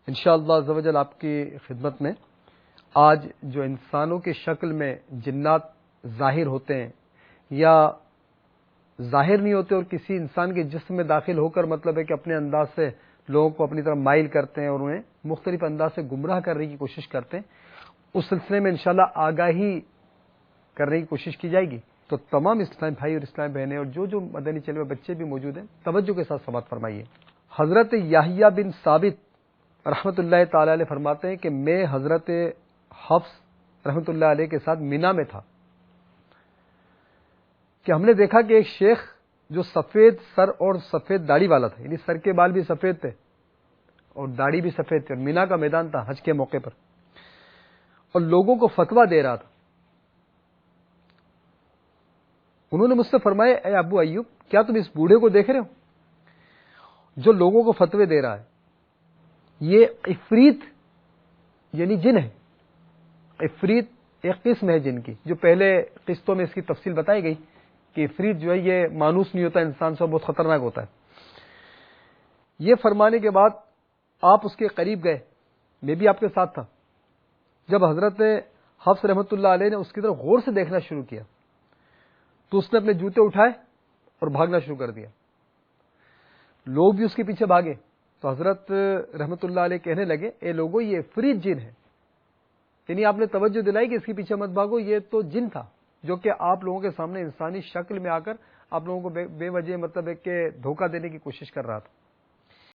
انشاءاللہ عز و جل آپ کی خدمت میں آج جو انسانوں کی شکل میں جنات ظاہر ہوتے ہیں یا ظاہر نہیں ہوتے اور کسی انسان کے جسم میں داخل ہو کر مطلب ہے کہ اپنے انداز سے لوگوں کو اپنی طرف مائل کرتے ہیں اور انہیں مختلف انداز سے گمراہ کرنے کی کوشش کرتے ہیں، اس سلسلے میں انشاءاللہ آگاہی کرنے کی کوشش کی جائے گی۔ تو تمام اسلام بھائی اور اسلام بہنیں اور جو مدنی چینل میں بچے بھی موجود ہیں توجہ کے ساتھ سماعت فرمائیے۔ حضرت یحییٰ بن ثابت رحمۃ اللہ تعالی علیہ فرماتے ہیں کہ میں حضرت حفص رحمۃ اللہ علیہ کے ساتھ مینا میں تھا کہ ہم نے دیکھا کہ ایک شیخ جو سفید سر اور سفید داڑھی والا تھا، یعنی سر کے بال بھی سفید تھے اور داڑھی بھی سفید تھی، اور مینا کا میدان تھا حج کے موقع پر، اور لوگوں کو فتویٰ دے رہا تھا۔ انہوں نے مجھ سے فرمایا، اے ابو ایوب، کیا تم اس بوڑھے کو دیکھ رہے ہو جو لوگوں کو فتوے دے رہا ہے؟ یہ عفریت یعنی جن ہے۔ عفریت ایک قسم ہے جن کی، جو پہلے قسطوں میں اس کی تفصیل بتائی گئی کہ عفریت جو ہے یہ مانوس نہیں ہوتا، انسان سے بہت خطرناک ہوتا ہے۔ یہ فرمانے کے بعد آپ اس کے قریب گئے، میں بھی آپ کے ساتھ تھا۔ جب حضرت حفص رحمۃ اللہ علیہ نے اس کی طرف غور سے دیکھنا شروع کیا تو اس نے اپنے جوتے اٹھائے اور بھاگنا شروع کر دیا۔ لوگ بھی اس کے پیچھے بھاگے تو حضرت رحمۃ اللہ علیہ کہنے لگے، اے لوگو، یہ عفریت جن ہے، یعنی آپ نے توجہ دلائی کہ اس کے پیچھے مت بھاگو، یہ تو جن تھا جو کہ آپ لوگوں کے سامنے انسانی شکل میں آ کر آپ لوگوں کو بے وجہ مطلب ہے کہ دھوکہ دینے کی کوشش کر رہا تھا۔